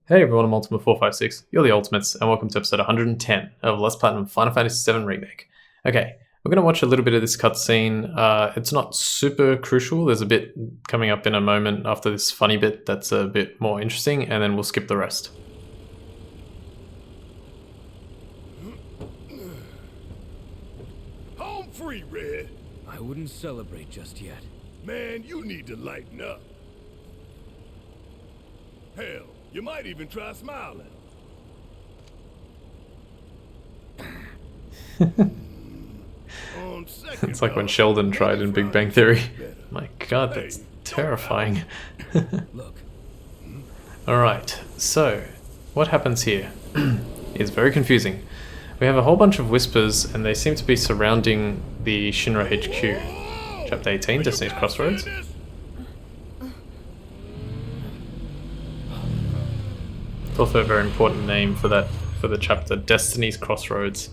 Hey everyone, I'm Ultimate456, you're the Ultimates, and welcome to episode 110 of Let's Platinum Final Fantasy VII Remake. Okay, we're going to watch a little bit of this cutscene. It's not super crucial, there's a bit coming up in a moment after this funny bit that's a bit more interesting, and then we'll skip the rest. Home free, Red. I wouldn't celebrate just yet. Man, you need to lighten up. Hell, you might even try smiling. It's like when Sheldon tried in Big Bang Theory. My god, that's terrifying. Look. Alright, so what happens here is very confusing. We have a whole bunch of whispers and they seem to be surrounding the Shinra HQ. Chapter 18, Destiny's Crossroads. It's also a very important name for the chapter, Destiny's Crossroads.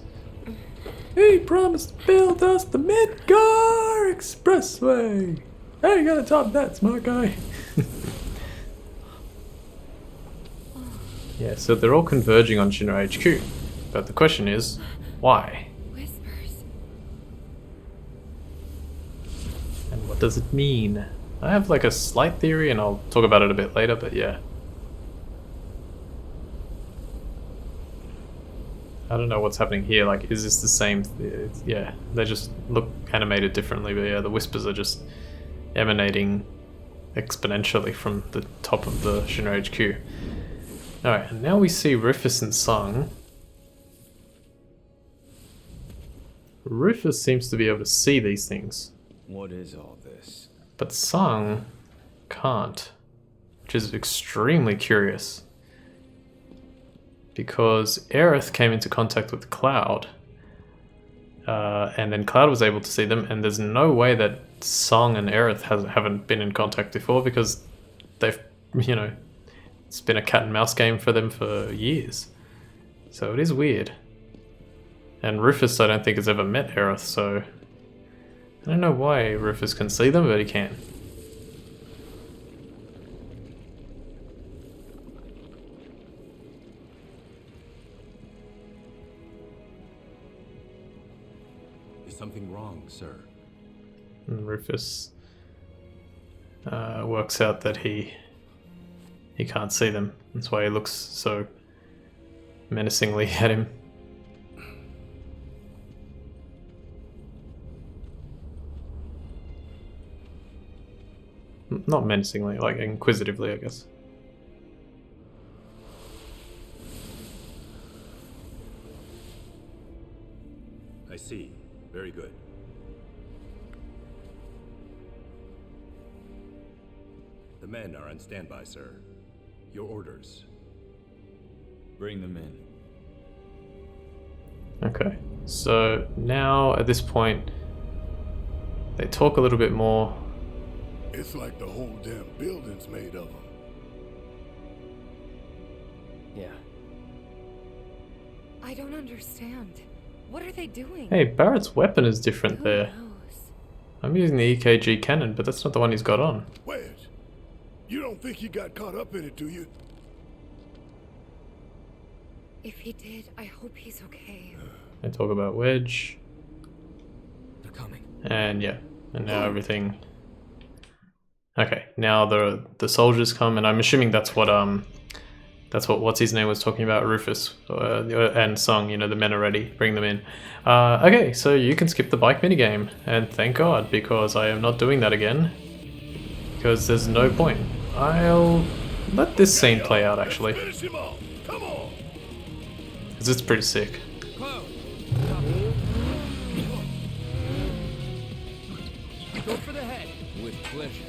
He promised to build us the Midgar Expressway. How you gonna top that, smart guy? Yeah, so they're all converging on Shinra HQ. But the question is, why? Whispers. And what does it mean? I have like a slight theory and I'll talk about it a bit later, but yeah. I don't know what's happening here, like is this the same, yeah, they just look animated differently, but yeah, the whispers are just emanating exponentially from the top of the Shinra HQ. Alright, and now we see Rufus and Sung. Rufus seems to be able to see these things. What is all this? But Sung can't, which is extremely curious. Because Aerith came into contact with Cloud, and then Cloud was able to see them, and there's no way that Sung and Aerith haven't been in contact before because they've, you know, it's been a cat and mouse game for them for years. So it is weird. And Rufus I don't think has ever met Aerith, so I don't know why Rufus can see them, but he can. Something wrong, sir. And Rufus works out that he can't see them. That's why he looks so menacingly at him. Not menacingly, like inquisitively, I guess. I see. Very good. The men are on standby, sir. Your orders. Bring them in. Okay, so now at this point they talk a little bit more. It's like the whole damn building's made of them. Yeah. I don't understand. What are they doing? Hey, Barrett's weapon is different Who there. knows? I'm using the EKG cannon, but that's not the one he's got on. Wedge, you don't think he got caught up in it, do you? If he did, I hope he's okay. They talk about Wedge, They're coming. and yeah, and now everything. Okay, now the soldiers come, and I'm assuming that's what what's his name was talking about, Rufus and Sung. You know, the men are ready. Bring them in. Okay, so you can skip the bike minigame, and thank God, because I am not doing that again. Because there's no point. I'll let this scene play out actually, Finish him off. Come on. because it's pretty sick. Cloud! Go for the head. With pleasure.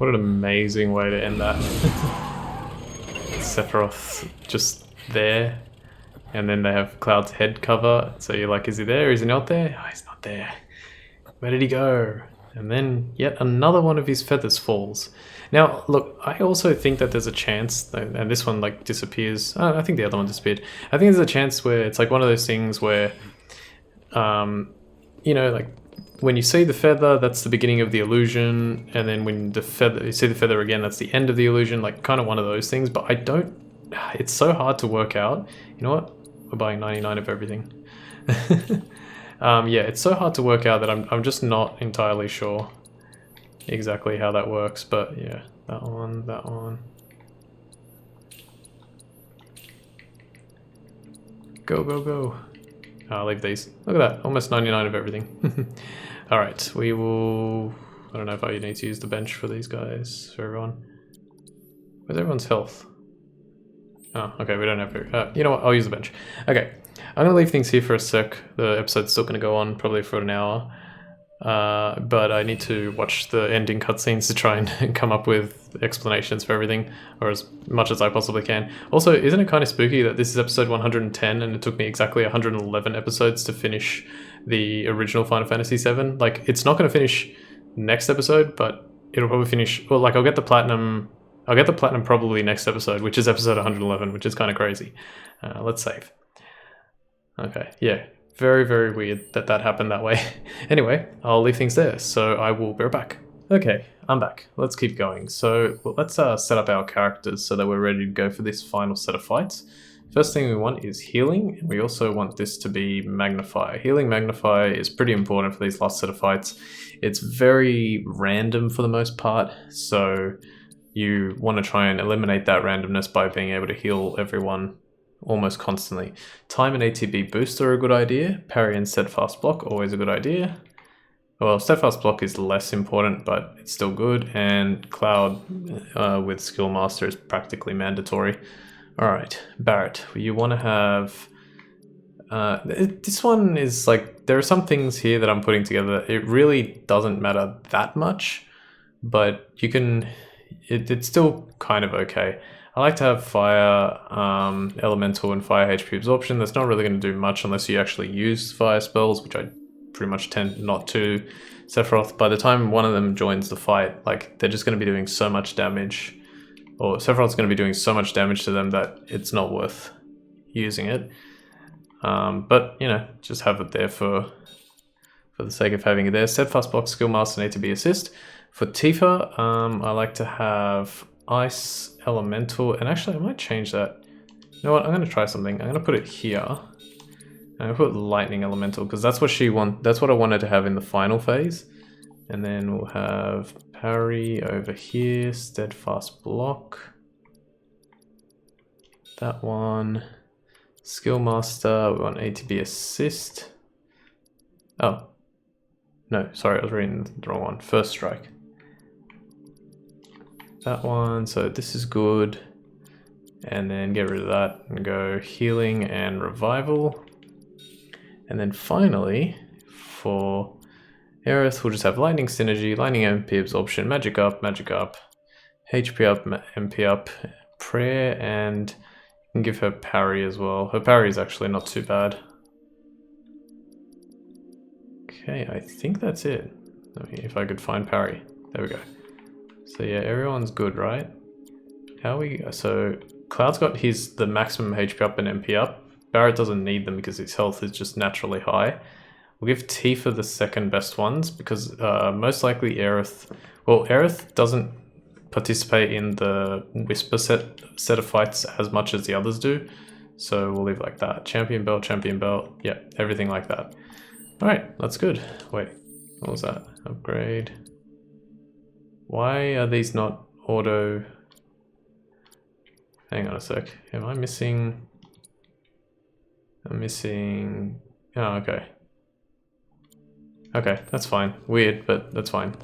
What an amazing way to end that. Sephiroth just there, and then they have Cloud's head cover, so you're like, is he there? Is he not there? Oh, he's not there. Where did he go? And then yet another one of his feathers falls. Now, look, I also think that there's a chance, and this one like disappears. I think the other one disappeared. I think there's a chance where it's like one of those things where, you know, like when you see the feather, that's the beginning of the illusion, and then when you see the feather again, that's the end of the illusion. Like kind of one of those things. But I don't. It's so hard to work out. You know what? We're buying 99 of everything. Yeah, it's so hard to work out that I'm just not entirely sure exactly how that works, but yeah, that one, that one. Go, go, go. I'll leave these. Look at that, almost 99 of everything. Alright, we will... I don't know if I need to use the bench for these guys, for everyone. Where's everyone's health? Oh, okay, we don't have... you know what, I'll use the bench. Okay, I'm going to leave things here for a sec. The episode's still going to go on, probably for an hour. But I need to watch the ending cutscenes to try and come up with explanations for everything, or as much as I possibly can. Also, isn't it kind of spooky that this is episode 110 and it took me exactly 111 episodes to finish the original Final Fantasy VII? Like, it's not going to finish next episode, but it'll probably finish... Well, like, I'll get the platinum probably next episode, which is episode 111, which is kind of crazy. Let's save. Okay, yeah. Very, very weird that that happened that way. Anyway, I'll leave things there, so I will be right back. Okay, I'm back. Let's keep going. So, well, let's set up our characters so that we're ready to go for this final set of fights. First thing we want is healing, and we also want this to be Magnify. Healing Magnify is pretty important for these last set of fights. It's very random for the most part, so you want to try and eliminate that randomness by being able to heal everyone almost constantly. Time and ATB boost are a good idea. Parry and steadfast block, always a good idea. Well, steadfast block is less important, but it's still good. And Cloud with skill master is practically mandatory. Alright, Barret, you want to have... this one is like, there are some things here that I'm putting together. It really doesn't matter that much, but you can... It's still kind of okay. I like to have fire, elemental, and fire HP absorption. That's not really going to do much unless you actually use fire spells, which I pretty much tend not to. Sephiroth, by the time one of them joins the fight, like, they're just going to be doing so much damage, or Sephiroth's going to be doing so much damage to them that it's not worth using it. But, you know, just have it there for the sake of having it there. Steadfast block, skill master, need to be assist. For Tifa, I like to have ice, elemental, and actually I might change that. You know what, I'm going to try something. I'm going to put it here. I'm going to put lightning elemental because that's what that's what I wanted to have in the final phase. And then we'll have parry over here, steadfast block. That one. Skill master, we want ATB assist. Oh. No, sorry, I was reading the wrong one. First strike. That one, so this is good. And then get rid of that and go healing and revival. And then finally, for Aerith, we'll just have lightning synergy, lightning MP absorption, magic up, HP up, MP up, prayer, and you can give her parry as well. Her parry is actually not too bad. Okay, I think that's it. Let me, if I could find parry. There we go. So yeah, everyone's good, right? So Cloud's got the maximum HP up and MP up. Barret doesn't need them because his health is just naturally high. We'll give Tifa the second best ones because most likely Aerith... Well, Aerith doesn't participate in the Whisper set of fights as much as the others do. So we'll leave it like that. Champion belt, yeah, everything like that. Alright, that's good. Wait, what was that? Upgrade. Why are these not auto... Hang on a sec. Am I missing... I'm missing... Oh, okay. Okay, that's fine. Weird, but that's fine.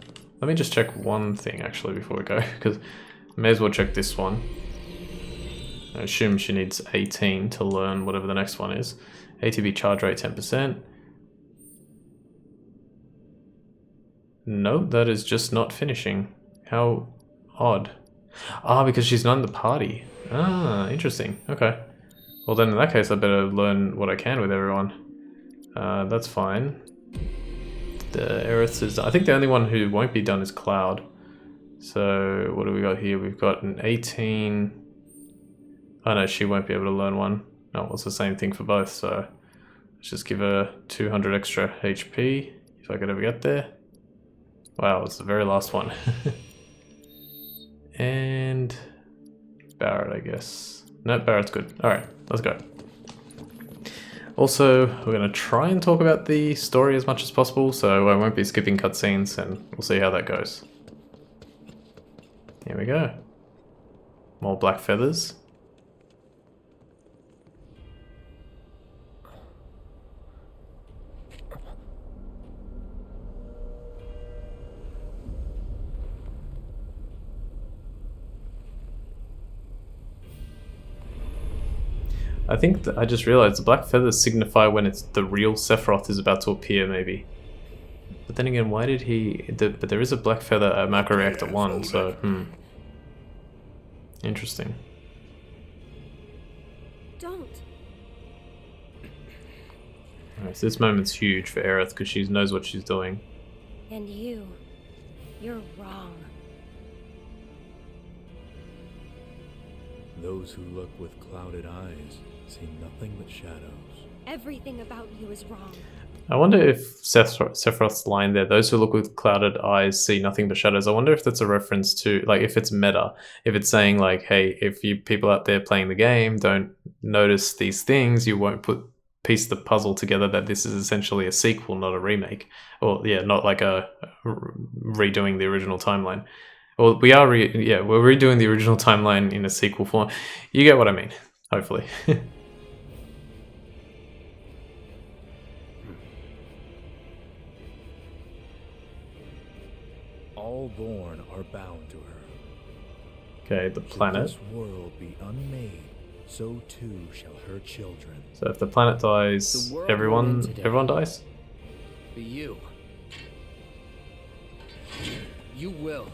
Let me just check one thing actually before we go, because I may as well check this one. I assume she needs 18 to learn whatever the next one is. ATB charge rate 10%. Nope, that is just not finishing. How odd. Ah, because she's not in the party. Ah, interesting. Okay. Well then in that case I better learn what I can with everyone. That's fine. The Aerith is... I think the only one who won't be done is Cloud. So what do we got here? We've got an 18... Oh no, she won't be able to learn one. No, it's the same thing for both, so... Let's just give her 200 extra HP, if I could ever get there. Wow, it's the very last one. And... Barrett, I guess. No, Barrett's good. Alright, let's go. Also, we're going to try and talk about the story as much as possible, so I won't be skipping cutscenes, and we'll see how that goes. Here we go. More black feathers. I think I just realized the black feathers signify when it's the real Sephiroth is about to appear, maybe. But then again, why did he... but there is a black feather at Macro Reactor 1, so... Interesting. Don't. Alright, so this moment's huge for Aerith because she knows what she's doing. And you're wrong. Those who look with clouded eyes see nothing but shadows. Everything about you is wrong. I wonder if Sephiroth's line there, those who look with clouded eyes see nothing but shadows. I wonder if that's a reference to, like, if it's meta. If it's saying, like, hey, if you people out there playing the game don't notice these things, you won't piece the puzzle together that this is essentially a sequel, not a remake. Or, yeah, not like a redoing the original timeline. Well, we're redoing the original timeline in a sequel form. You get what I mean, hopefully. All born are bound to her. Okay, the planet. Should this world be unmade, so too shall her children. So if the planet dies, The world we're in today. everyone dies? But you will.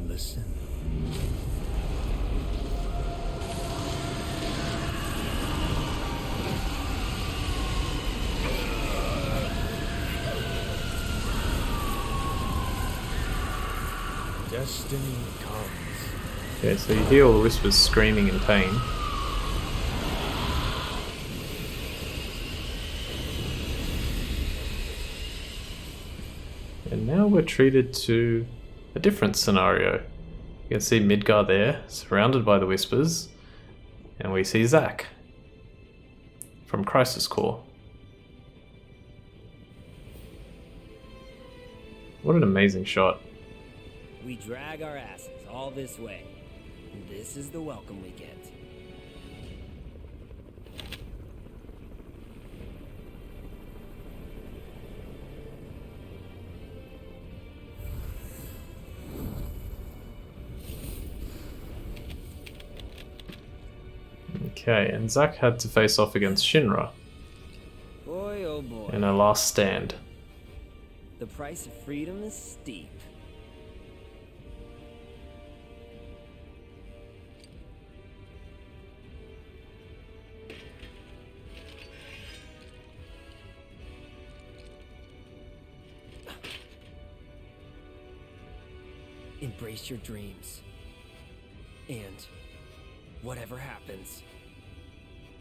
Listen. Destiny comes. Okay, so you hear all the whispers screaming in pain. And now we're treated to a different scenario. You can see Midgar there, surrounded by the whispers, and we see Zack from Crisis Core. What an amazing shot. We drag our asses all this way, and this is the welcome we get. Okay, and Zack had to face off against Shinra Boy, oh boy. in a last stand. The price of freedom is steep. Embrace your dreams. And whatever happens,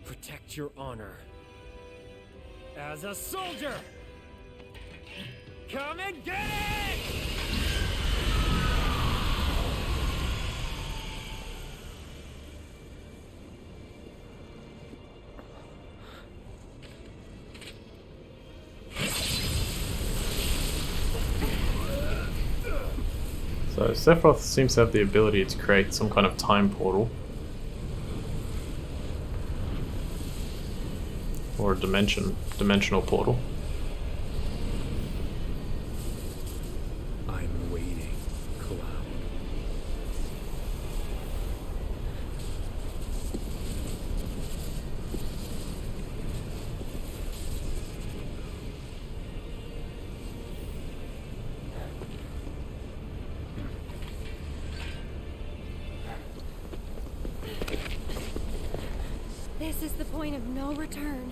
protect your honor. As a soldier! Come and get it! So Sephiroth seems to have the ability to create some kind of time portal. Or a dimensional portal. I'm waiting, Cloud. point of no return.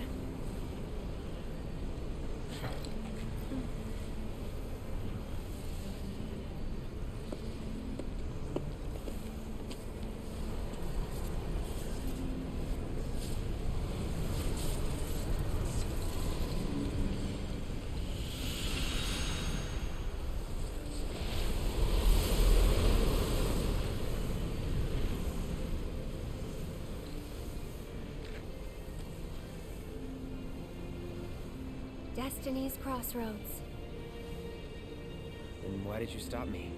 Destiny's crossroads. Then why did you stop me?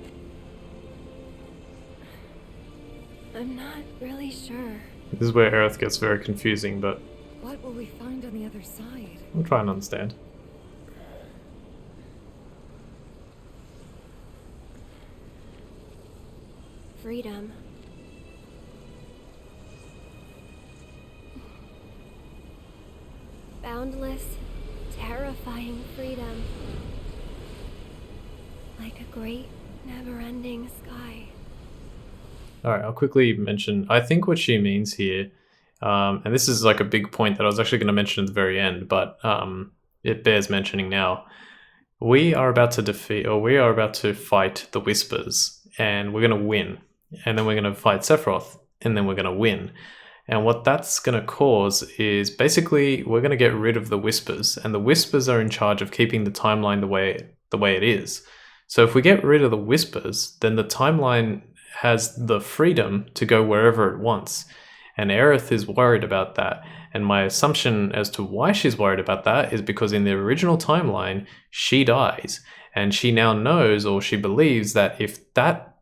I'm not really sure. This is where Aerith gets very confusing, but What will we find on the other side? I'll try and understand. Freedom. Boundless, terrifying freedom. Like a great, never-ending sky. Alright, I'll quickly mention, I think what she means here, and this is like a big point that I was actually going to mention at the very end, but it bears mentioning now. We are about to defeat, or we are about to fight the Whispers, and we're going to win. And then we're going to fight Sephiroth, and then we're going to win. And what that's going to cause is basically we're going to get rid of the Whispers, and the Whispers are in charge of keeping the timeline the way it is. So if we get rid of the Whispers, then the timeline has the freedom to go wherever it wants. And Aerith is worried about that. And my assumption as to why she's worried about that is because in the original timeline, she dies. And she now knows, or she believes, that if that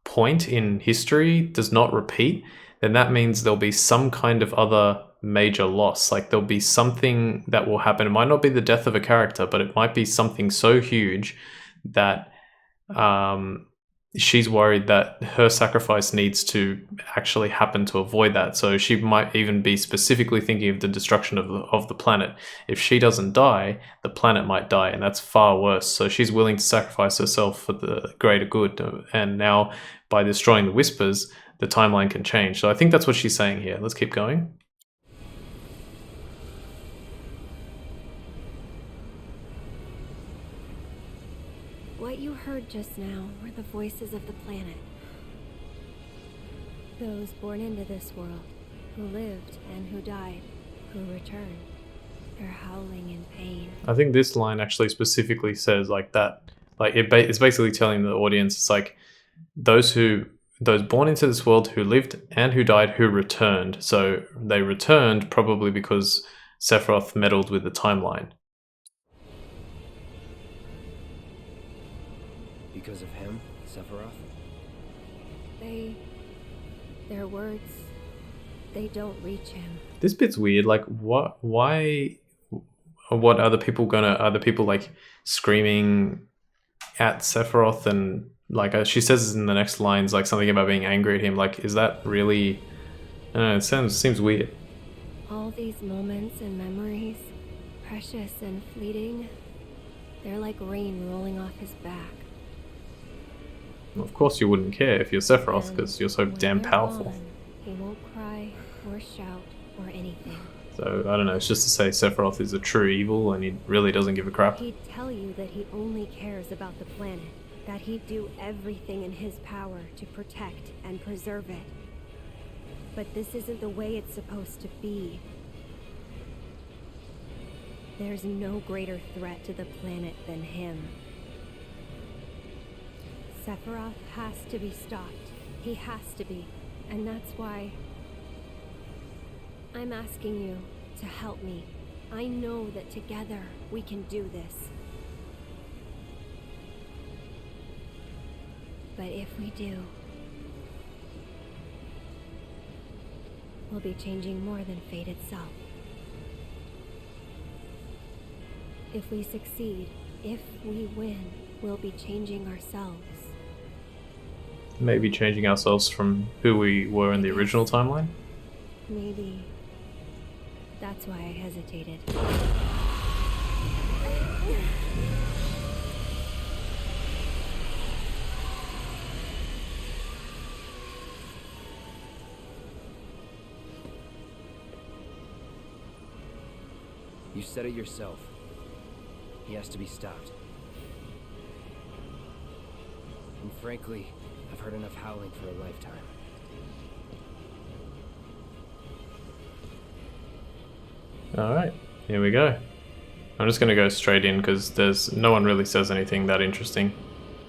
point in history does not repeat, then that means there'll be some kind of other major loss. Like there'll be something that will happen. It might not be the death of a character, but it might be something so huge that she's worried that her sacrifice needs to actually happen to avoid that. So she might even be specifically thinking of the destruction of the planet. If she doesn't die, the planet might die, and that's far worse. So she's willing to sacrifice herself for the greater good. And now, by destroying the Whispers, the timeline can change. So I think that's what she's saying here. Let's keep going. What you heard just now were the voices of the planet. Those born into this world, who lived and who died, who returned. They're howling in pain. I think this line actually specifically says like that. Like it's basically telling the audience, it's like those born into this world who lived and who died, who returned. So they returned probably because Sephiroth meddled with the timeline. Because of him, Sephiroth? Their words, they don't reach him. This bit's weird. Like, why? What are the people gonna? Are the people like screaming at Sephiroth, and like she says in the next lines, like something about being angry at him? Like, is that really? I don't know. It seems weird. All these moments and memories, precious and fleeting, they're like rain rolling off his back. Well, of course, you wouldn't care if you're Sephiroth because you're so When damn they're powerful. gone, he won't cry or shout or anything. So I don't know. It's just to say Sephiroth is a true evil, and he really doesn't give a crap. He'd tell you that he only cares about the planet, that he'd do everything in his power to protect and preserve it. But this isn't the way it's supposed to be. There's no greater threat to the planet than him. Sephiroth has to be stopped. He has to be. And that's why I'm asking you to help me. I know that together we can do this. But if we do, we'll be changing more than fate itself. If we succeed, if we win, we'll be changing ourselves. Maybe changing ourselves from who we were in the original timeline. Maybe that's why I hesitated. You said it yourself. He has to be stopped. And frankly, I've heard enough howling for a lifetime. Alright, here we go. I'm just gonna go straight in because there's no one really says anything that interesting.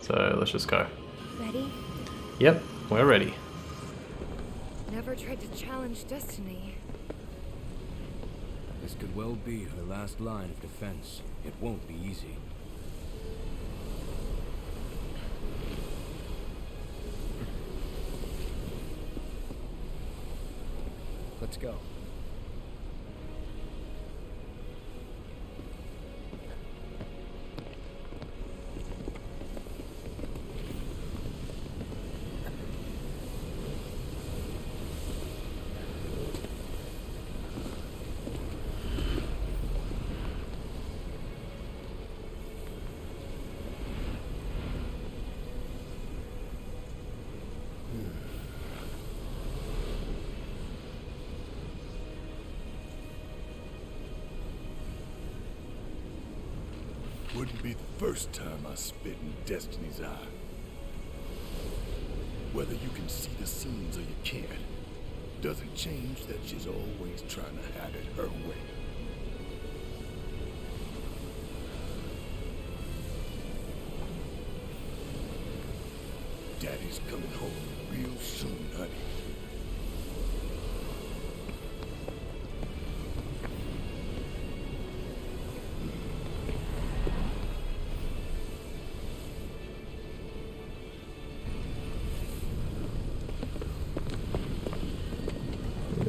So let's just go. Ready? Yep, we're ready. Never tried to challenge destiny. This could well be her last line of defense. It won't be easy. Let's go. Wouldn't be the first time I spit in Destiny's eye. Whether you can see the scenes or you can't, doesn't change that she's always trying to have it her way. Daddy's coming home real soon, honey.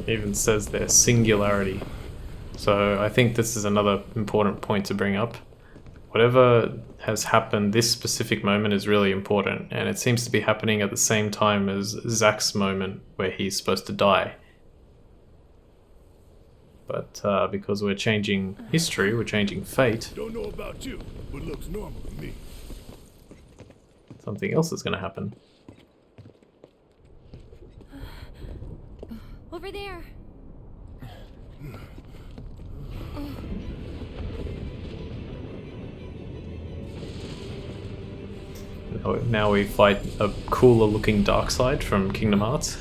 It even says there singularity. So I think this is another important point to bring up. Whatever has happened, this specific moment is really important, and it seems to be happening at the same time as Zack's moment where he's supposed to die. But because we're changing history, we're changing fate, Don't know about you, but looks normal to me. something else is going to happen. Over there. Now we fight a cooler looking Darkseid from Kingdom Hearts.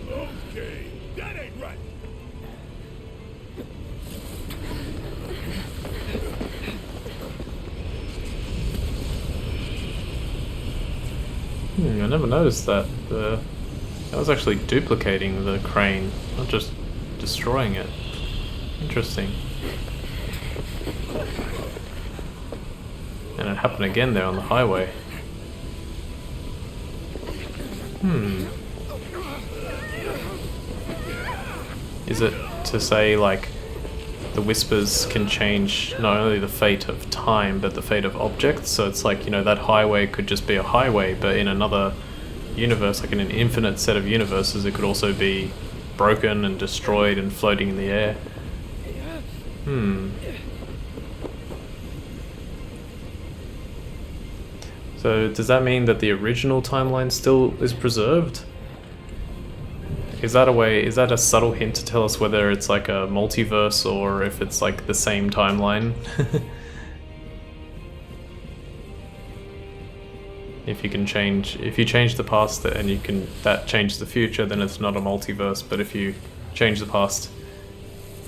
Okay, that ain't right. I never noticed that. That was actually duplicating the crane, not just destroying it. Interesting. And it happened again there on the highway. Is it to say, like, the whispers can change not only the fate of time, but the fate of objects? So it's like, you know, that highway could just be a highway, but in another universe, like in an infinite set of universes, it could also be broken and destroyed and floating in the air. So does that mean that the original timeline still is preserved? Is that a subtle hint to tell us whether it's like a multiverse or if it's like the same timeline? If you change the past and that changes the future, then it's not a multiverse. But if you change the past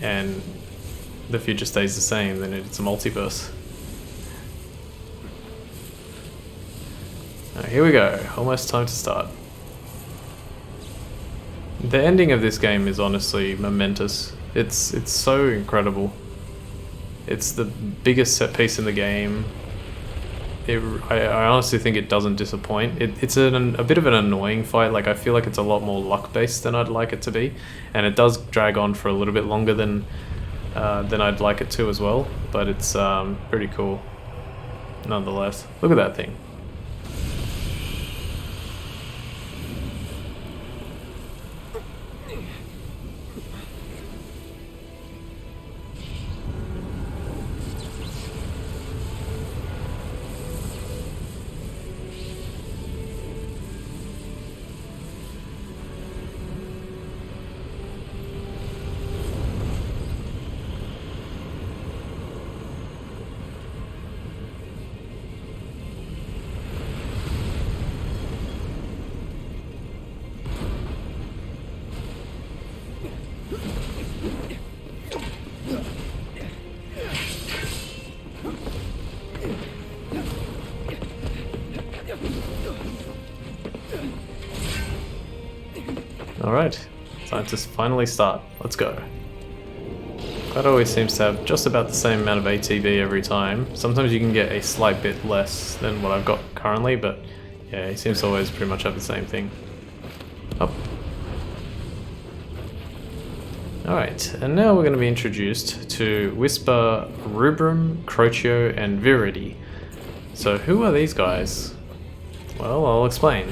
and the future stays the same, then it's a multiverse. Alright, here we go. Almost time to start. The ending of this game is honestly momentous. It's so incredible. It's the biggest set piece in the game. I honestly think it doesn't disappoint. It's a bit of an annoying fight. Like, I feel like it's a lot more luck based than I'd like it to be, and it does drag on for a little bit longer than I'd like it to as well. But it's pretty cool, nonetheless. Look at that thing. Alright, time to finally start. Let's go. That always seems to have just about the same amount of ATB every time. Sometimes you can get a slight bit less than what I've got currently, but yeah, he seems to always pretty much have the same thing. Up. Alright, and now we're going to be introduced to Whisper, Rubrum, Crocio, and Viridi. So who are these guys? Well, I'll explain.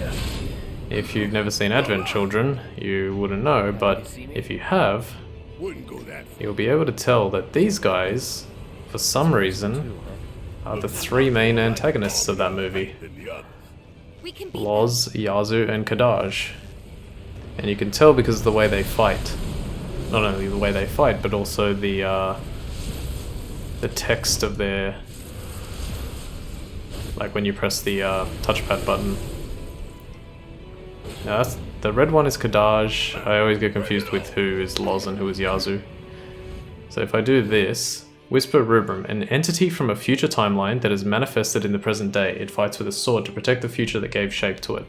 If you've never seen Advent Children, you wouldn't know, but if you have, Wouldn't go that far. you'll be able to tell that these guys, for some reason, are the three main antagonists of that movie. Than the others. We can beat Loz, Yazu, and Kadaj. And you can tell because of the way they fight. Not only the way they fight, but also the text of their... Like when you press the touchpad button. Now that's, the red one is Kadaj. I always get confused with who is Loz and who is Yazu. So if I do this, Whisper Rubrum, an entity from a future timeline that is manifested in the present day. It fights with a sword to protect the future that gave shape to it.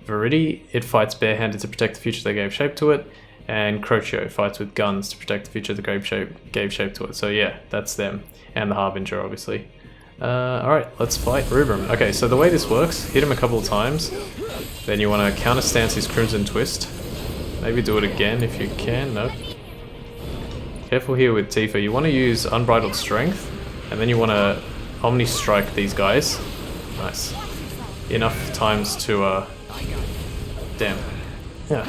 Viridi, it fights barehanded to protect the future that gave shape to it. And Crocio fights with guns to protect the future that gave shape to it. So yeah, that's them. And the Harbinger, obviously. Alright, let's fight Rubrum. Okay, so the way this works, hit him a couple of times. Then you want to counter stance his Crimson Twist. Maybe do it again if you can. Nope. Careful here with Tifa. You want to use Unbridled Strength. And then you want to Omni Strike these guys. Nice. Enough times to, damn. Yeah.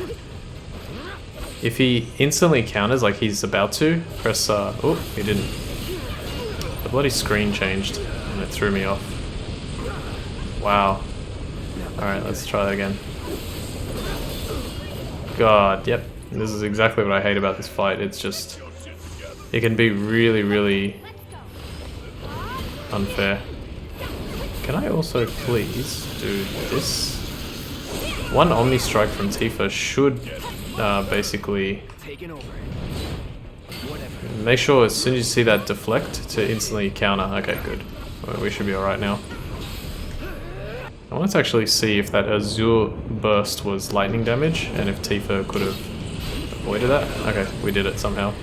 If he instantly counters like he's about to, press, oh, he didn't. The bloody screen changed and it threw me off. Wow. Alright, let's try that again. God, yep. This is exactly what I hate about this fight. It's just... It can be really, really unfair. Can I also please do this? One Omni Strike from Tifa should basically... Make sure as soon as you see that deflect to instantly counter. Okay, good. Well, we should be alright now. I want to actually see if that Azure burst was lightning damage and if Tifa could have avoided that. Okay, we did it somehow.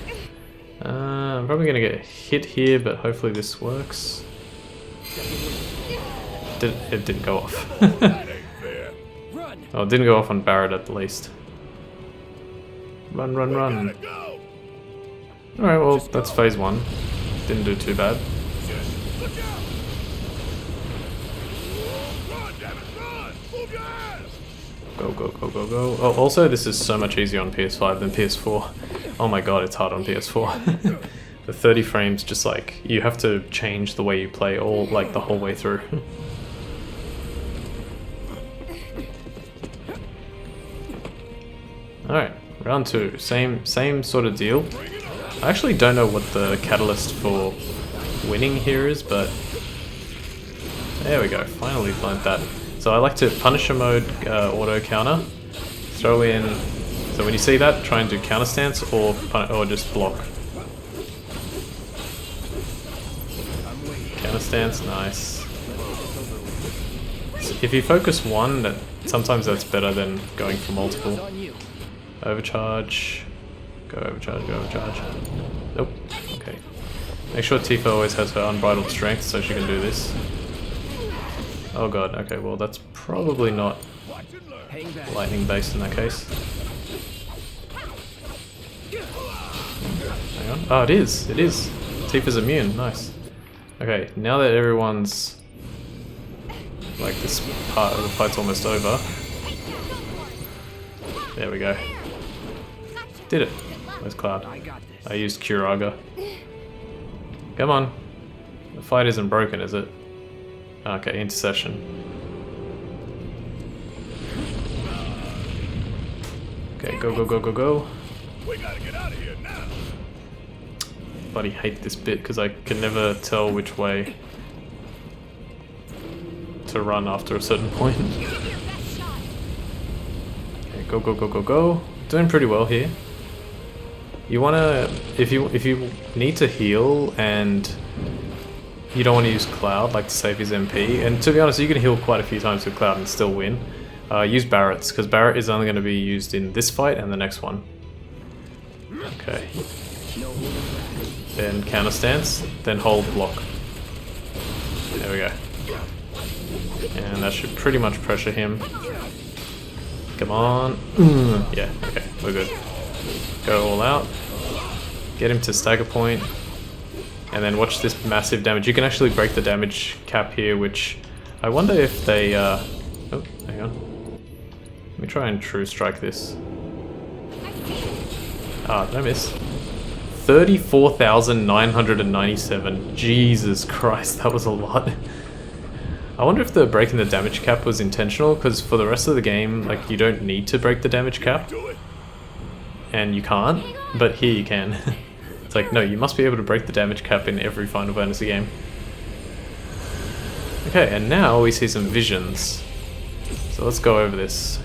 I'm probably going to get hit here, but hopefully this works. It didn't go off. Oh, it didn't go off on Barrett at the least. Run, run, run. Alright, well, that's phase 1. Didn't do too bad. Go, go, go, go, go. Oh, also, this is so much easier on PS5 than PS4. Oh my god, it's hard on PS4. The 30 frames, just like, you have to change the way you play all, like, the whole way through. Alright, round 2. Same sort of deal. I actually don't know what the catalyst for winning here is, but there we go, finally learned that. So I like to Punisher mode auto counter, throw in, so when you see that, try and do counter stance or just block. Counter stance, nice. So if you focus one, sometimes that's better than going for multiple. Overcharge. Go overcharge, go overcharge. Nope. Okay. Make sure Tifa always has her unbridled strength so she can do this. Oh god, okay, well that's probably not lightning based in that case. Hang on. Oh, it is! It is! Tifa's immune, nice. Okay, now that everyone's... like this part of the fight's almost over. There we go. Did it. Where's Cloud? I used Curaga. Come on. The fight isn't broken, is it? Okay, intercession. Okay, go, go, go, go, go. We gotta get out of here now. Bloody hate this bit because I can never tell which way to run after a certain point. Okay, go, go, go, go, go. Doing pretty well here. You wanna, if you need to heal and you don't want to use Cloud, like to save his MP, and to be honest, you can heal quite a few times with Cloud and still win. Use Barrett's, because Barrett is only going to be used in this fight and the next one. Okay. Then counter stance, then hold block. There we go. And that should pretty much pressure him. Come on. Yeah, okay, we're good. Go all out. Get him to stagger point. And then watch this massive damage. You can actually break the damage cap here, which I wonder if they... Oh, hang on. Let me try and true strike this. Ah, did I miss? 34,997. Jesus Christ, that was a lot. I wonder if the breaking the damage cap was intentional, because for the rest of the game, like, you don't need to break the damage cap. And you can't, but here you can. It's like, no, you must be able to break the damage cap in every Final Fantasy game. Okay, and now we see some visions. So let's go over this.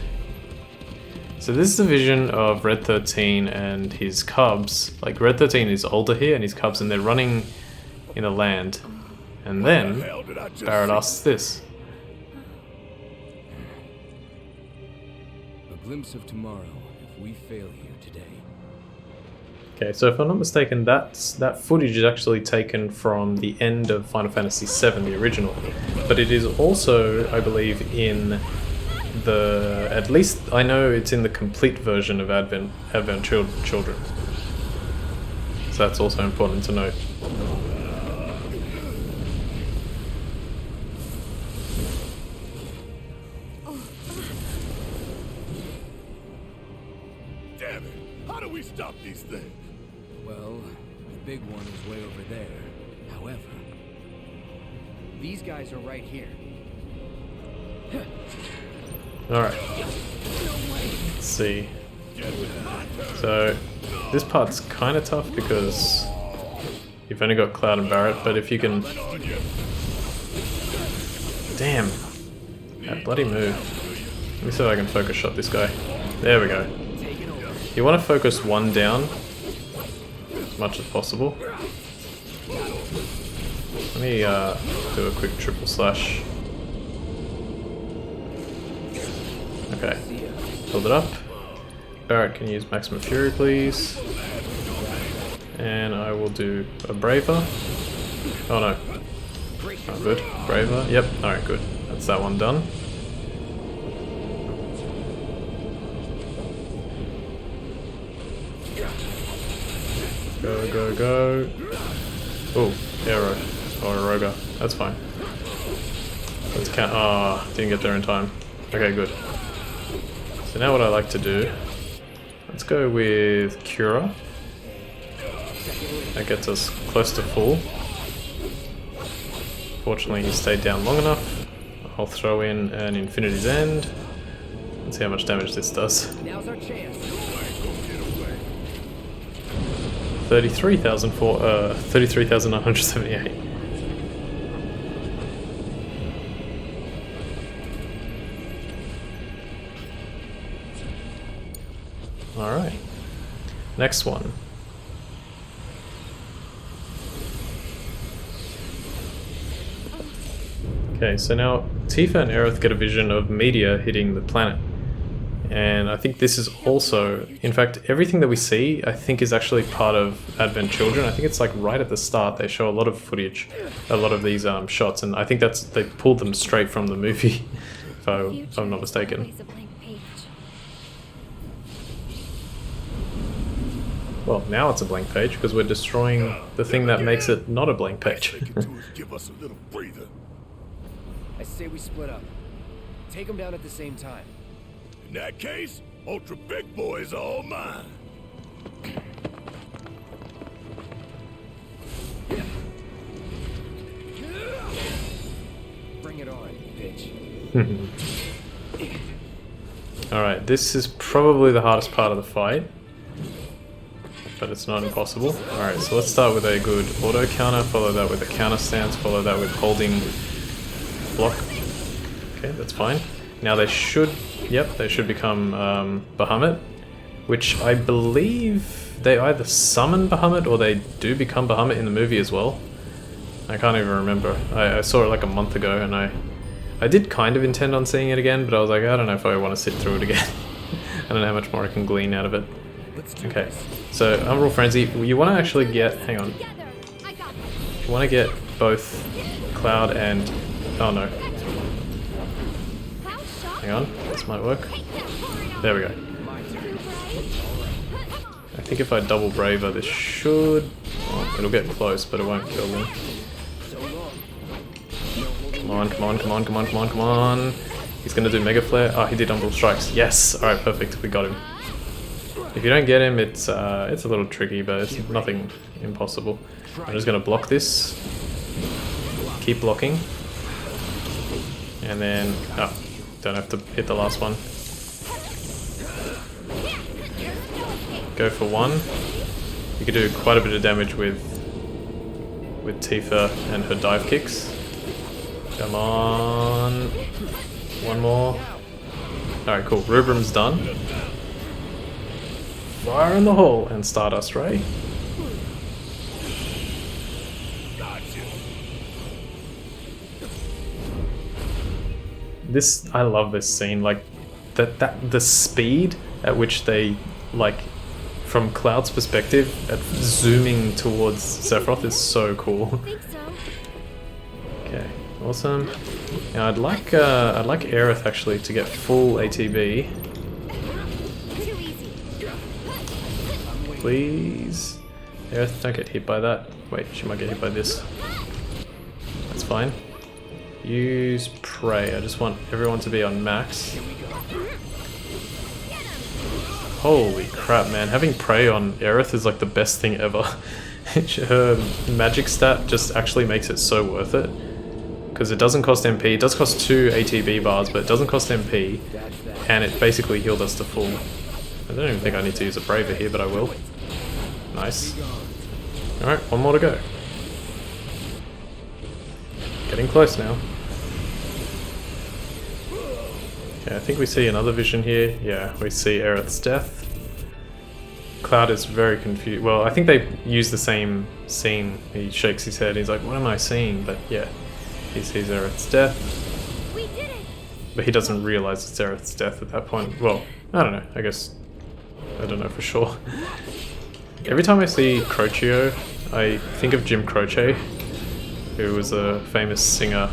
So this is a vision of Red 13 and his cubs. Like, Red 13 is older here and his cubs, and they're running in a land. And then Barrett asks this. A glimpse of tomorrow if we fail here today. Okay, so if I'm not mistaken, that footage is actually taken from the end of Final Fantasy VII, the original. But it is also, I believe, in the... At least I know it's in the complete version of Advent Children. So that's also important to note. Damn it! How do we stop these things? Well, the big one is way over there. However, these guys are right here. Alright. Let's see. So, this part's kind of tough because you've only got Cloud and Barrett, but if you can... Damn! That bloody move. Let me see if I can focus shot this guy. There we go. You want to focus one down as much as possible. Let me do a quick triple slash. Okay, build it up. Barrett can use Maximum Fury, please. And I will do a Braver. Oh no. Oh, good. Braver. Yep. Alright, good. That's that one done. Go, go, go. Oh, arrow. Or a Roga. That's fine. Let's count. Ah, oh, didn't get there in time. Okay, good. So now what I like to do, let's go with Cura. That gets us close to full. Fortunately, he stayed down long enough. I'll throw in an Infinity's End. Let's see how much damage this does. Now's our chance. 33,978. Alright. Next one. Okay, so now Tifa and Aerith get a vision of meteor hitting the planet. And I think this is also, in fact, everything that we see, I think is actually part of Advent Children. I think it's like right at the start, they show a lot of footage, a lot of these shots, and I think they pulled them straight from the movie, if I'm not mistaken. Well, now it's a blank page, because we're destroying the thing that makes it not a blank page. Give us a little breather. I say we split up. Take them down at the same time. In that case, Ultra Big Boy is all mine. Bring it on, bitch. Alright, this is probably the hardest part of the fight. But it's not impossible. Alright, so let's start with a good auto counter, follow that with a counter stance, follow that with holding block. Okay, that's fine. Now they should, yep, they should become Bahamut, which I believe they either summon Bahamut or they do become Bahamut in the movie as well. I can't even remember. I saw it like a month ago and I I did kind of intend on seeing it again, but I was like, I don't know if I want to sit through it again. I don't know how much more I can glean out of it. Okay, so Umbral Frenzy, you want to actually get, hang on, you want to get both Cloud and, oh no, hang on, this might work. There we go. I think if I double Braver, this should, oh, it'll get close, but it won't kill them. Come on, come on, come on, come on, come on, come on. He's gonna do Mega Flare. Oh, he did Umbral Strikes. Yes! Alright, perfect. We got him. If you don't get him, it's a little tricky, but it's nothing impossible. I'm just gonna block this. Keep blocking. And then... oh, don't have to hit the last one. Go for one. You could do quite a bit of damage with Tifa and her dive kicks. Come on. One more. Alright, cool. Rubram's done. Fire in the hole and Stardust Ray. This, I love this scene. Like the speed at which they, like, from Cloud's perspective, at zooming towards Sephiroth is so cool. Okay. Awesome. Now I'd like Aerith actually to get full ATB. Please. Aerith, don't get hit by that. Wait, she might get hit by this. That's fine. Use Prey. I just want everyone to be on max. Holy crap, man. Having Prey on Aerith is like the best thing ever. Her magic stat just actually makes it so worth it. Because it doesn't cost MP, it does cost 2 ATB bars, but it doesn't cost MP, and it basically healed us to full. I don't even think I need to use a Braver here, but I will. Nice. Alright, one more to go. Getting close now. Okay, I think we see another vision here. Yeah, we see Aerith's death. Cloud is very confused. Well, I think they use the same scene. He shakes his head, he's like, what am I seeing? But yeah. He sees Aerith's death, but he doesn't realize it's Aerith's death at that point. Well, I don't know, I guess, I don't know for sure. Every time I see Crocio, I think of Jim Croce, who was a famous singer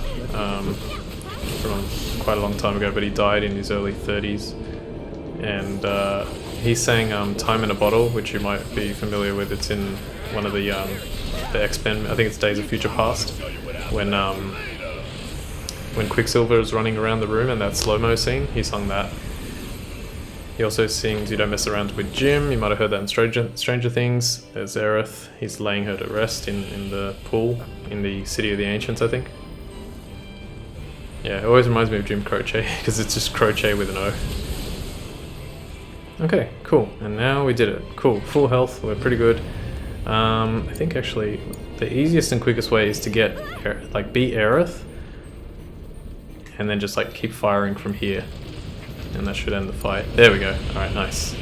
from quite a long time ago, but he died in his early 30s. And he sang Time in a Bottle, which you might be familiar with. It's in one of the X-Men, I think it's Days of Future Past, when Quicksilver is running around the room and that slow-mo scene, he sung that. He also sings You Don't Mess Around with Jim, you might have heard that in Stranger Things. There's Aerith, he's laying her to rest in the pool in the City of the Ancients, I think. Yeah, it always reminds me of Jim Croce, because it's just Croce with an O. Okay, cool, and now we did it. Cool, full health, we're pretty good. I think actually the easiest and quickest way is to get, beat Aerith, and then just like keep firing from here, and that should end the fight. There we go. Alright, nice.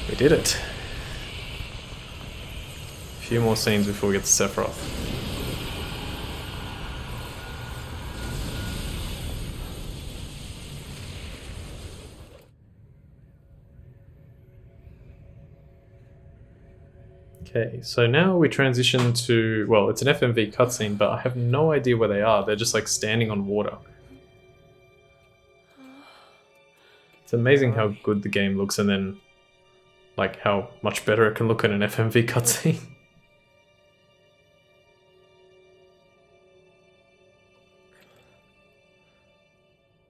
We did it. A few more scenes before we get to Sephiroth. Okay, so now we transition to, well, it's an FMV cutscene, but I have no idea where they are. They're just like standing on water. It's amazing how good the game looks, and then like how much better it can look in an FMV cutscene.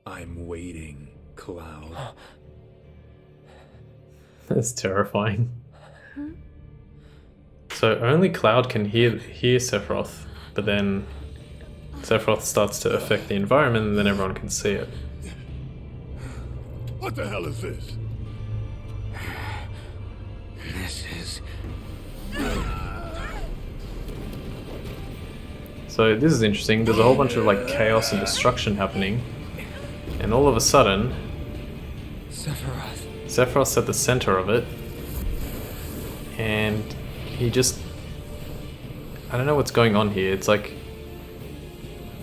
I'm waiting, Cloud. That's terrifying. So only Cloud can hear Sephiroth, but then Sephiroth starts to affect the environment, and then everyone can see it. What the hell is this? This is... So this is interesting. There's a whole bunch of like chaos and destruction happening, and all of a sudden, Sephiroth's at the center of it, and he just... I don't know what's going on here. It's like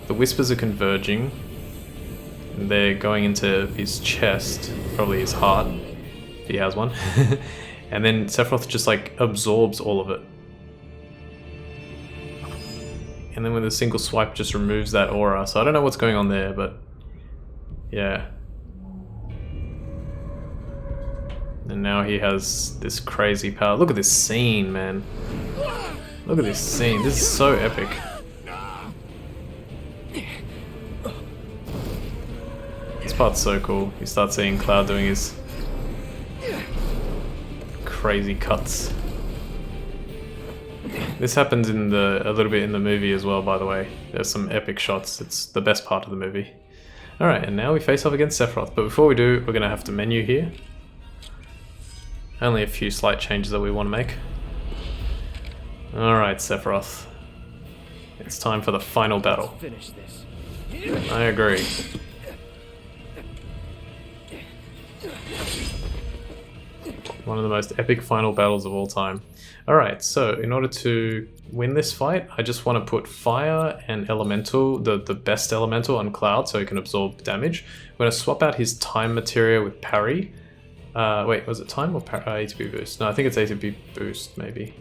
the whispers are converging, And they're going into his chest, probably his heart, if he has one. And then Sephiroth just like absorbs all of it. And then with a single swipe just removes that aura. So I don't know what's going on there, but yeah. And now he has this crazy power. Look at this scene, man. Look at this scene. This is so epic. This part's so cool. You start seeing Cloud doing his crazy cuts. This happens in a little bit in the movie as well, by the way. There's some epic shots. It's the best part of the movie. Alright, and now we face off against Sephiroth. But before we do, we're going to have to menu here. Only a few slight changes that we want to make. Alright, Sephiroth. It's time for the final battle. Finish this. I agree. One of the most epic final battles of all time. Alright, so in order to win this fight, I just want to put fire and elemental, the best elemental on Cloud so he can absorb damage. I'm going to swap out his time materia with parry. Wait, was it time or ATB boost? No, I think it's ATB boost, maybe.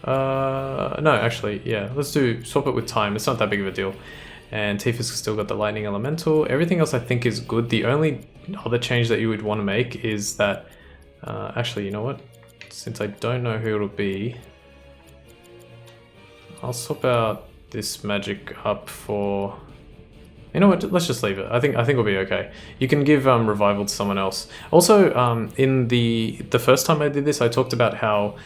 No, actually, yeah, let's swap it with time. It's not that big of a deal. And Tifa's still got the lightning elemental. Everything else I think is good. The only other change that you would want to make is that, actually, you know what? Since I don't know who it'll be, I'll swap out this magic up for... You know what? Let's just leave it. I think we'll be okay. You can give revival to someone else. Also, in the first time I did this, I talked about how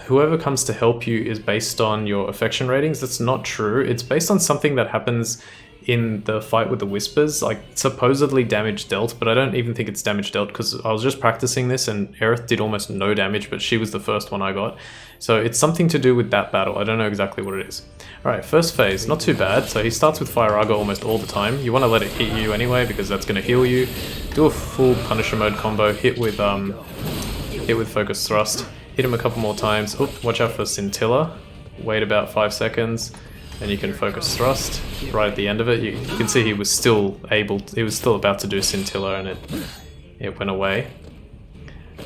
whoever comes to help you is based on your affection ratings. That's not true. It's based on something that happens in the fight with the Whispers, like supposedly damage dealt, but I don't even think it's damage dealt because I was just practicing this and Aerith did almost no damage, but she was the first one I got. So it's something to do with that battle. I don't know exactly what it is. Alright, first phase, not too bad. So he starts with Fire Arga almost all the time. You want to let it hit you anyway because that's going to heal you. Do a full Punisher mode combo, hit with Focus Thrust. Hit him a couple more times. Oop, watch out for Scintilla. Wait about 5 seconds. And you can Focus Thrust right at the end of it. You can see he was still about to do Scintilla and it went away.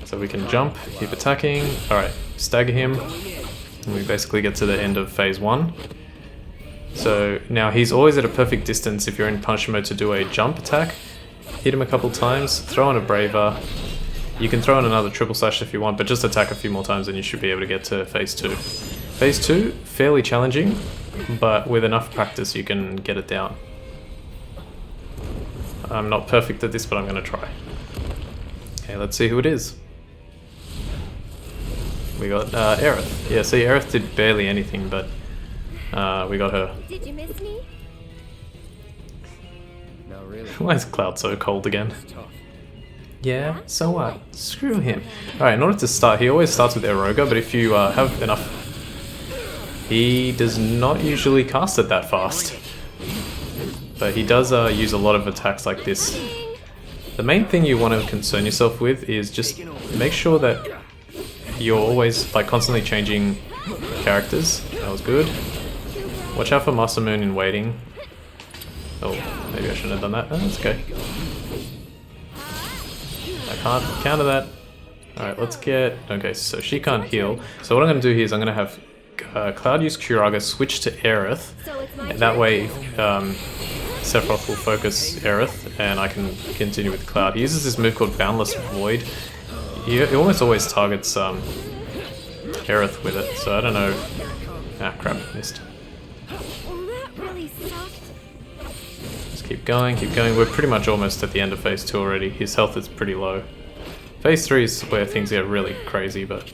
So we can jump, keep attacking. Alright, stagger him. And we basically get to the end of phase 1. So now he's always at a perfect distance if you're in Punisher mode to do a jump attack. Hit him a couple times, throw in a Braver. You can throw in another triple slash if you want, but just attack a few more times and you should be able to get to phase 2. Phase 2, fairly challenging, but with enough practice you can get it down. I'm not perfect at this, but I'm going to try. Okay, let's see who it is. We got Aerith. Yeah, see, Aerith did barely anything, but we got her. Did you miss me? No, really. Why is Cloud so cold again? It's tough. Yeah, so what? Screw him. Alright, in order to start, he always starts with Eroga, but if you have enough... He does not usually cast it that fast. But he does use a lot of attacks like this. The main thing you want to concern yourself with is just make sure that you're always like constantly changing characters. That was good. Watch out for Masamune in waiting. Oh, maybe I shouldn't have done that. Oh, that's okay. I can't counter that. Alright, let's get... Okay, so she can't heal. So what I'm going to do here is I'm going to have Cloud use Curaga, switch to Aerith. And that way Sephiroth will focus Aerith and I can continue with Cloud. He uses this move called Boundless Void. He almost always targets Aerith with it, so I don't know... Ah, crap, missed. Just keep going, keep going. We're pretty much almost at the end of phase 2 already. His health is pretty low. Phase 3 is where things get really crazy, but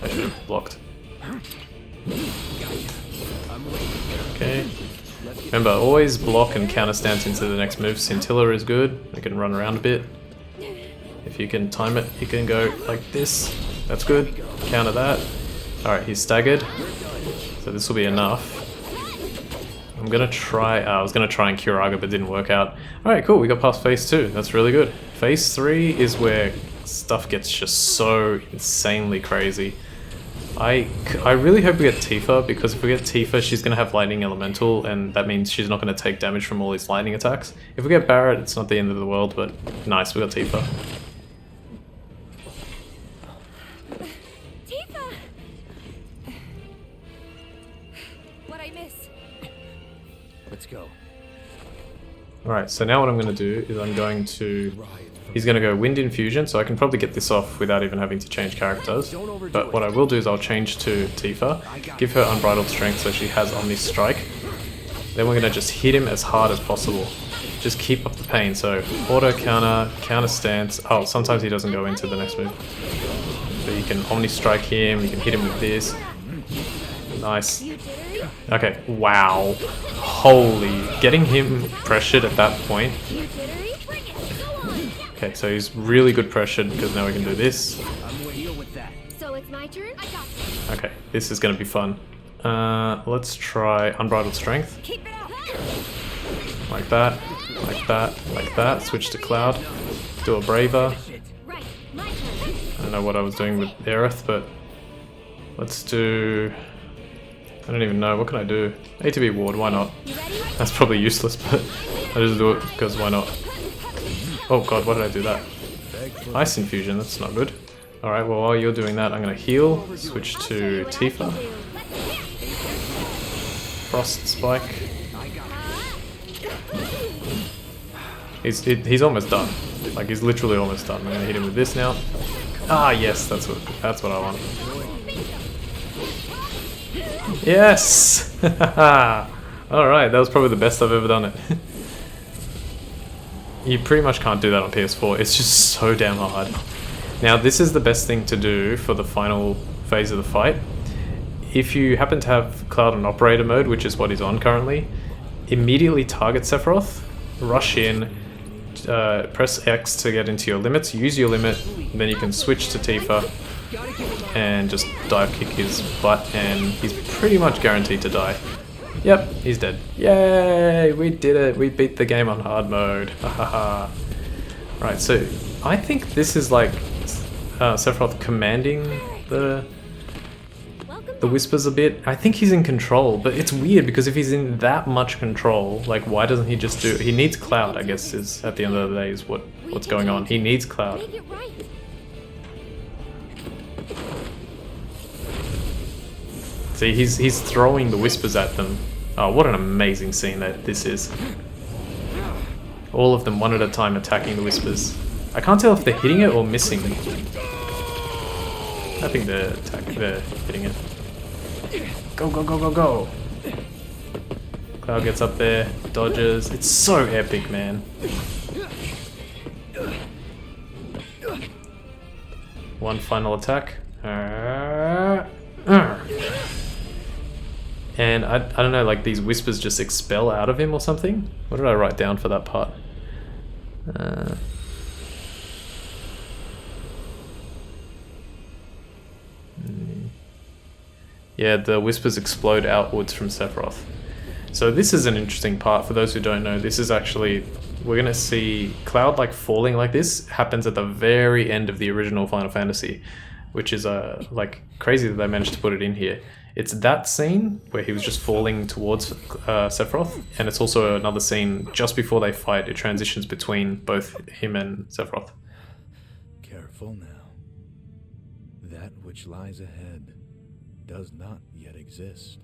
I should have blocked. Okay. Remember, always block and counter stance into the next move. Scintilla is good. You can run around a bit. If you can time it, you can go like this. That's good. Counter that. Alright, he's staggered. So this will be enough. I'm gonna try... I was gonna try and Curaga, but didn't work out. Alright, cool. We got past phase 2. That's really good. Phase 3 is where stuff gets just so insanely crazy. I really hope we get Tifa, because if we get Tifa, she's going to have Lightning Elemental, and that means she's not going to take damage from all these lightning attacks. If we get Barret, it's not the end of the world, but nice, we got Tifa. Tifa! What'd I miss? Let's go. Alright, so now what I'm going to do is I'm going to... He's going to go Wind Infusion, so I can probably get this off without even having to change characters. But what I will do is I'll change to Tifa, give her Unbridled Strength so she has Omni Strike. Then we're going to just hit him as hard as possible. Just keep up the pain, so auto counter, counter stance. Oh, sometimes he doesn't go into the next move. But you can Omni Strike him, you can hit him with this. Nice. Okay, wow. Holy, getting him pressured at that point. Okay, so he's really good pressured because now we can do this. So it's my turn? Okay, this is going to be fun. Let's try Unbridled Strength. Keep it up. Like that, like that, like that. Switch to Cloud. Do a Braver. Right, my turn. I don't know what I was doing with Aerith, but let's do... I don't even know. What can I do? ATB Ward, why not? You ready? That's probably useless, but I just do it because why not? Oh god, why did I do that? Ice Infusion, that's not good. Alright, well while you're doing that, I'm going to heal. Switch to Tifa. Frost Spike. He's almost done. Like, he's literally almost done. I'm going to hit him with this now. Ah, yes, that's what I want. Yes! Alright, that was probably the best I've ever done it. You pretty much can't do that on PS4, it's just so damn hard. Now this is the best thing to do for the final phase of the fight. If you happen to have Cloud in Operator mode, which is what he's on currently, immediately target Sephiroth, rush in, press X to get into your limits, use your limit, then you can switch to Tifa and just dive kick his butt, and he's pretty much guaranteed to die. Yep, he's dead. Yay! We did it! We beat the game on hard mode. Hahaha. Right, so I think this is like Sephiroth commanding the Whispers a bit. I think he's in control, but it's weird because if he's in that much control, like why doesn't he just do... He needs Cloud, I guess, is at the end of the day is what's going on. He needs Cloud. Make it right. See, he's throwing the Whispers at them. Oh, what an amazing scene that this is. All of them one at a time attacking the Whispers. I can't tell if they're hitting it or missing. I think they're hitting it. Go, go, go, go, go! Cloud gets up there, dodges. It's so epic, man. One final attack. And I don't know, like these Whispers just expel out of him or something? What did I write down for that part? Yeah, the Whispers explode outwards from Sephiroth. So this is an interesting part for those who don't know. This is actually, we're going to see Cloud like falling like this happens at the very end of the original Final Fantasy, which is like crazy that they managed to put it in here. It's that scene where he was just falling towards Sephiroth, and it's also another scene just before they fight. It transitions between both him and Sephiroth. Careful now. That which lies ahead does not yet exist.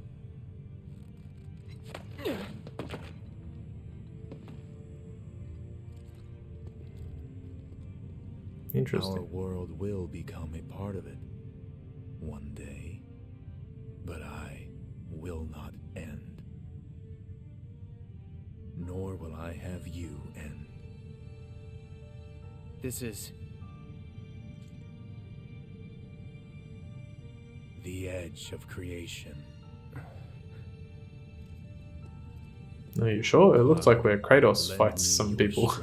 Interesting. Our world will become a part of it one day, but I will not end. Nor will I have you end. This is... The edge of creation. Are you sure? It looks like where Kratos fights some people.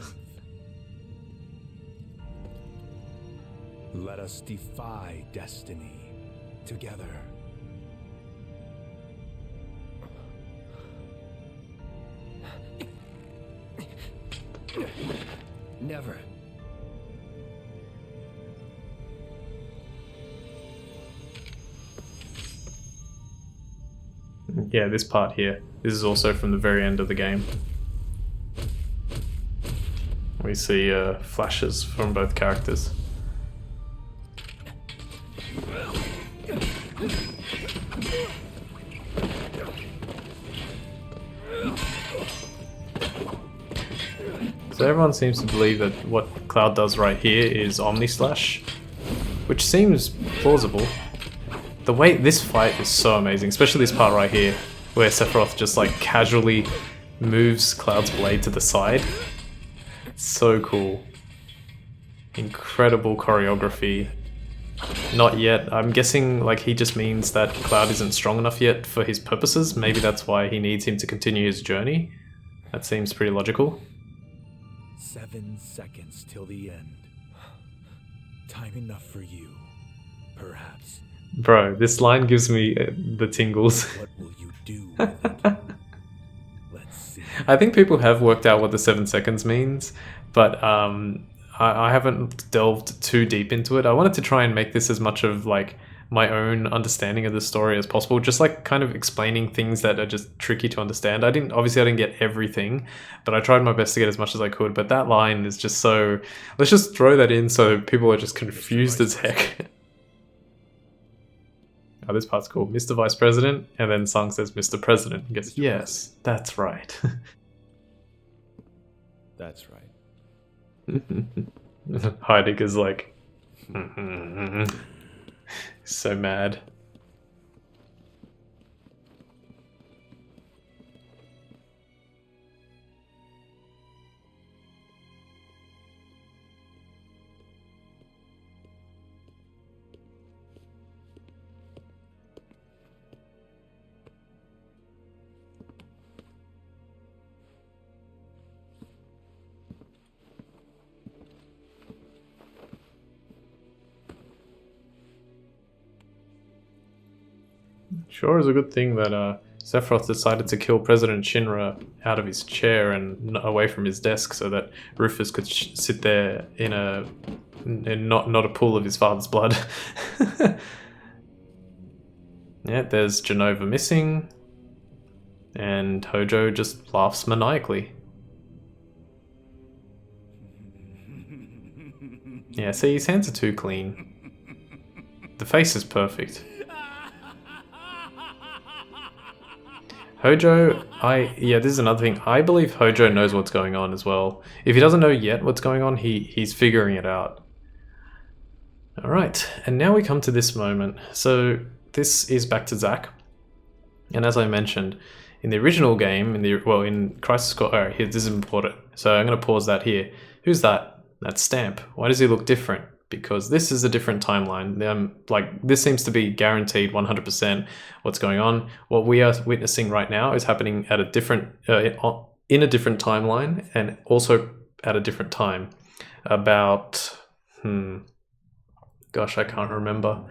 Let us defy destiny together. Never. Yeah, this part here. This is also from the very end of the game. We see flashes from both characters. So everyone seems to believe that what Cloud does right here is Omni Slash, which seems plausible. The way this fight is so amazing, especially this part right here, where Sephiroth just like casually moves Cloud's blade to the side. It's so cool. Incredible choreography. Not yet. I'm guessing like he just means that Cloud isn't strong enough yet for his purposes. Maybe that's why he needs him to continue his journey. That seems pretty logical. 7 seconds till the end. Time enough for you, perhaps. Bro, this line gives me the tingles. What will you do with it? Let's see. I think people have worked out what the 7 seconds means, but I haven't delved too deep into it. I wanted to try and make this as much of like my own understanding of the story as possible, just like kind of explaining things that are just tricky to understand. I didn't get everything, but I tried my best to get as much as I could. But that line is just so, let's just throw that in so people are just confused as heck. Oh, this part's cool. Mr. Vice President, and then Sung says Mr. President. He goes, yes, that's right. That's right. Heidegger's like, so mad. Sure is a good thing that Sephiroth decided to kill President Shinra out of his chair and away from his desk so that Rufus could sit there in not a pool of his father's blood. Yeah, there's Genova missing, and Hojo just laughs maniacally. Yeah, see, his hands are too clean. The face is perfect. Hojo, this is another thing. I believe Hojo knows what's going on as well. If he doesn't know yet what's going on, he's figuring it out. Alright, and now we come to this moment. So this is back to Zack. And as I mentioned, in the original game, in Crisis Core, alright, here, this is important. So I'm going to pause that here. Who's that? That's Stamp. Why does he look different? Because this is a different timeline. This seems to be guaranteed 100% what's going on. What we are witnessing right now is happening at a different, in a different timeline, and also at a different time. About, gosh, I can't remember.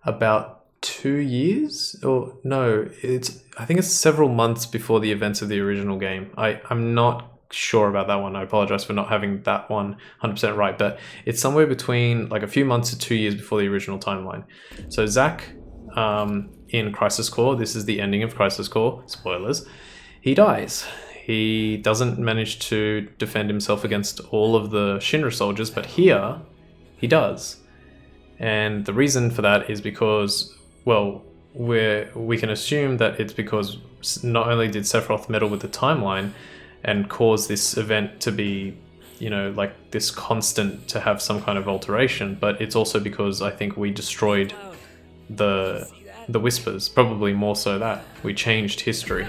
About 2 years? Or no, I think it's several months before the events of the original game. I'm not sure about that one. I apologize for not having that one 100% right, but it's somewhere between like a few months to 2 years before the original timeline. So Zack, in Crisis Core, this is the ending of Crisis Core, spoilers, he dies. He doesn't manage to defend himself against all of the Shinra soldiers, but here he does. And the reason for that is because, well, we can assume that it's because not only did Sephiroth meddle with the timeline and cause this event to be, like this constant, to have some kind of alteration, but it's also because I think we destroyed the Whispers, probably more so that. We changed history.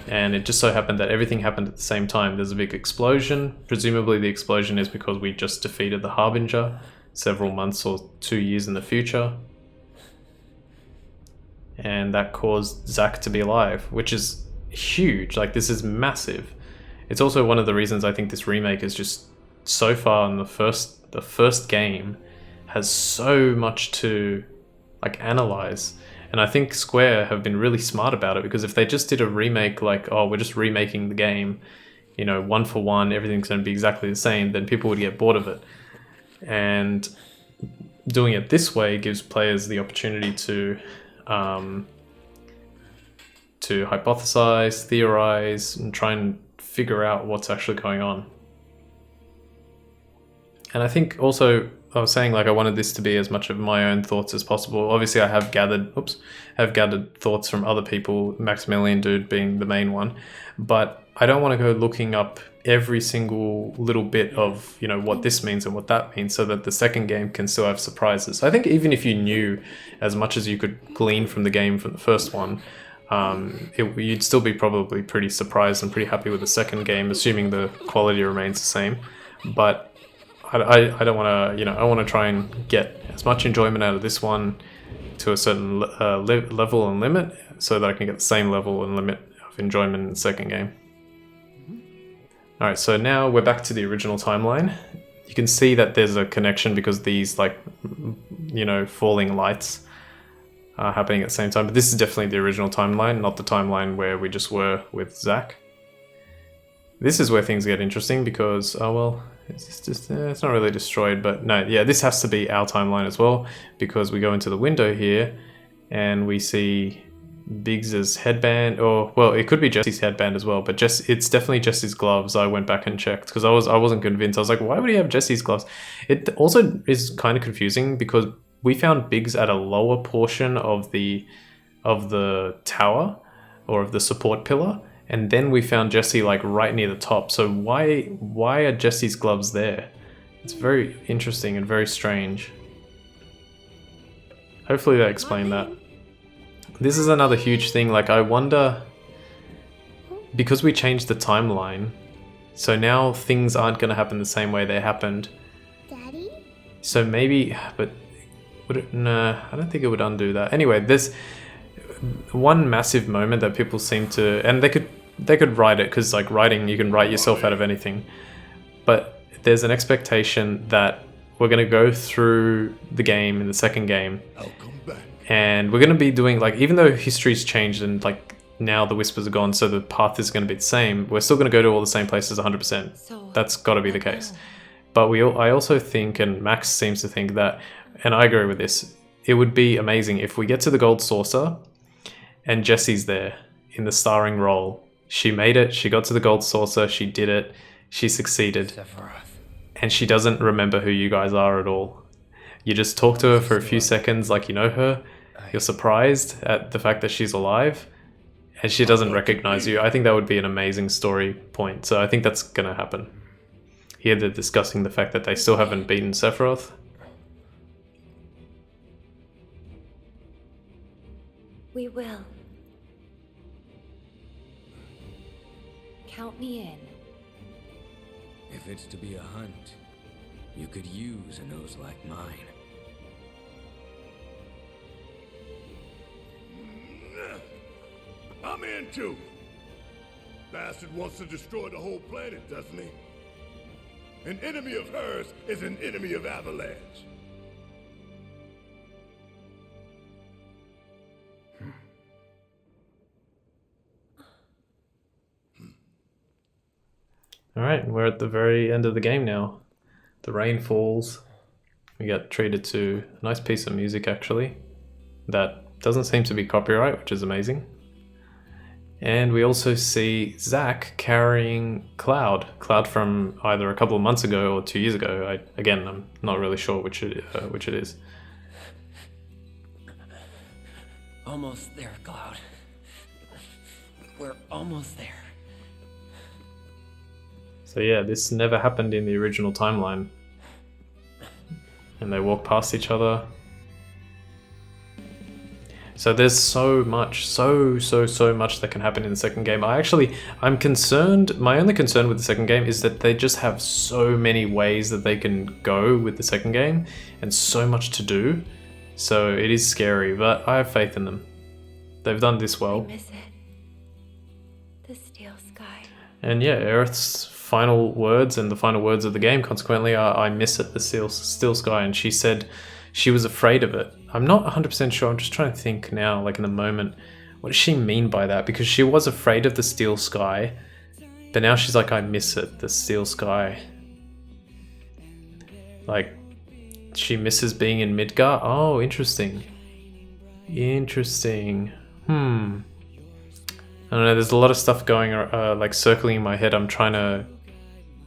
And it just so happened that everything happened at the same time. There's a big explosion. Presumably the explosion is because we just defeated the Harbinger several months or 2 years in the future. And that caused Zack to be alive, which is huge. Like, this is massive. It's also one of the reasons I think this remake is just so far in the first game has so much to like analyze. And I think Square have been really smart about it, because if they just did a remake like, oh, we're just remaking the game, one for one, everything's going to be exactly the same, then people would get bored of it. And doing it this way gives players the opportunity to to hypothesize, theorize, and try and figure out what's actually going on. And I think also, I was saying like I wanted this to be as much of my own thoughts as possible. Obviously I have gathered thoughts from other people, Maximilian Dude being the main one, but I don't want to go looking up every single little bit of, you know, what this means and what that means, so that the second game can still have surprises. I think even if you knew as much as you could glean from the game from the first one, you'd still be probably pretty surprised and pretty happy with the second game, assuming the quality remains the same. But I don't want to, you know, I want to try and get as much enjoyment out of this one to a certain level and limit, so that I can get the same level and limit of enjoyment in the second game. Alright, so now we're back to the original timeline. You can see that there's a connection because these, like, you know, falling lights are happening at the same time. But this is definitely the original timeline, not the timeline where we just were with Zack. This is where things get interesting because, oh well, it's just, it's not really destroyed, but no, yeah, this has to be our timeline as well, because we go into the window here and we see Biggs's headband, or well, it could be Jesse's headband as well, but it's definitely Jesse's gloves. I went back and checked because I wasn't convinced. I was like, why would he have Jesse's gloves? It also is kind of confusing because we found Biggs at a lower portion of the tower or of the support pillar, and then we found Jesse like right near the top. So why are Jesse's gloves there? It's very interesting and very strange. Hopefully they explain that. This is another huge thing, like I wonder, because we changed the timeline, so now things aren't going to happen the same way they happened. Daddy? So maybe, but would it, no, I don't think it would undo that. Anyway, there's one massive moment that people seem to, and they could write it, because like writing, you can write yourself out of anything, but there's an expectation that we're going to go through the game in the second game. I'll come back. And we're going to be doing, like, even though history's changed and, like, now the Whispers are gone, so the path is going to be the same, we're still going to go to all the same places 100%. So, That's got to be the case. But I also think, and Max seems to think that, and I agree with this, it would be amazing if we get to the Gold Saucer and Jessie's there in the starring role. She made it, she got to the Gold Saucer, she did it, she succeeded. Sephiroth. And she doesn't remember who you guys are at all. You just talk to her for a few seconds like you know her. You're surprised at the fact that she's alive, and she doesn't recognize you. I think that would be an amazing story point. So I think that's going to happen. Here they're discussing the fact that they still haven't beaten Sephiroth. we will. Count me in. If it's to be a hunt, you could use a nose like mine. I'm in too. Bastard wants to destroy the whole planet, doesn't he? An enemy of hers is an enemy of Avalanche. Alright, we're at the very end of the game now. The rain falls. We get treated to a nice piece of music, actually, that doesn't seem to be copyright, which is amazing. And we also see Zack carrying Cloud from either a couple of months ago or 2 years ago. I'm not really sure which it is. Almost there, Cloud. We're almost there. So yeah, this never happened in the original timeline. And they walk past each other. So there's so much that can happen in the second game. I'm concerned, my only concern with the second game is that they just have so many ways that they can go with the second game and so much to do. So it is scary, but I have faith in them. They've done this well. I miss it. The steel sky. And yeah, Aerith's final words and the final words of the game consequently are, I miss it, the steel sky, and she said she was afraid of it. I'm not 100% sure, I'm just trying to think now, like in the moment, what does she mean by that? Because she was afraid of the steel sky, but now she's like, I miss it, the steel sky. Like, she misses being in Midgar? Oh, interesting. Interesting. don't know, there's a lot of stuff going, like circling in my head. I'm trying to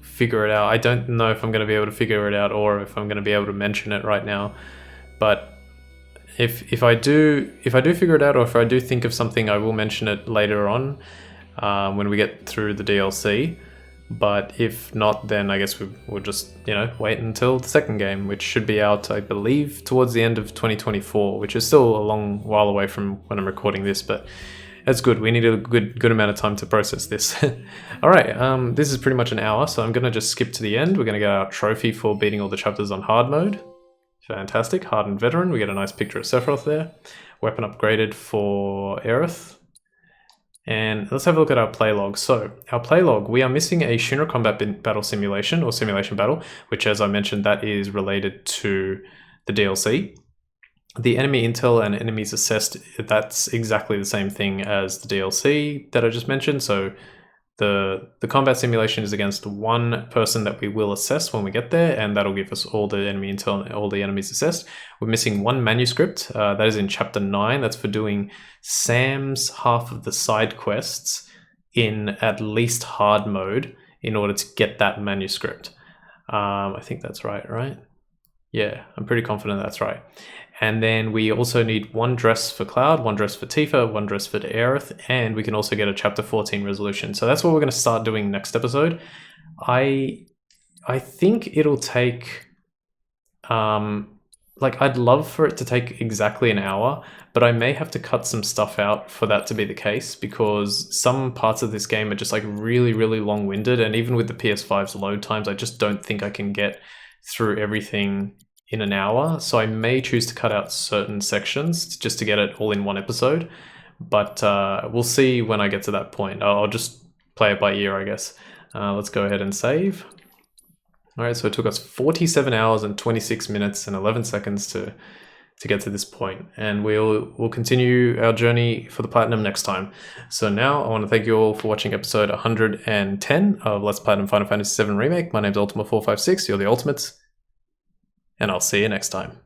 figure it out. I don't know if I'm going to be able to figure it out or if I'm going to be able to mention it right now. But if I do figure it out, or if I do think of something, I will mention it later on when we get through the DLC. But if not, then I guess we'll just, you know, wait until the second game, which should be out, I believe, towards the end of 2024, which is still a long while away from when I'm recording this, but that's good. We need a good amount of time to process this. All right, this is pretty much an hour, so I'm going to just skip to the end. We're going to get our trophy for beating all the chapters on hard mode. Fantastic. Hardened Veteran. We get a nice picture of Sephiroth there. Weapon upgraded for Aerith. And let's have a look at our playlog. So, our playlog, we are missing a Shinra Combat Battle Simulation, or Simulation Battle, which, as I mentioned, that is related to the DLC. The enemy intel and enemies assessed, that's exactly the same thing as the DLC that I just mentioned. So, the combat simulation is against one person that we will assess when we get there, and that'll give us all the enemy intel and all the enemies assessed. We're missing one manuscript, that is in Chapter 9, that's for doing Sam's half of the side quests in at least hard mode in order to get that manuscript. I think that's right? Yeah, I'm pretty confident that's right. And then we also need one dress for Cloud, one dress for Tifa, one dress for Aerith, and we can also get a Chapter 14 resolution. So that's what we're going to start doing next episode. I think it'll take, like, I'd love for it to take exactly an hour, but I may have to cut some stuff out for that to be the case, because some parts of this game are just like really, really long-winded, and even with the PS5's load times, I just don't think I can get through everything in an hour. So I may choose to cut out certain sections just to get it all in one episode, but we'll see when I get to that point. I'll just play it by ear, I guess. Let's go ahead and save. All right, so it took us 47 hours and 26 minutes and 11 seconds to get to this point, and we'll continue our journey for the Platinum next time. So now I want to thank you all for watching episode 110 of Let's Platinum Final Fantasy VII Remake. My name's Ultima456, you're the Ultimates, and I'll see you next time.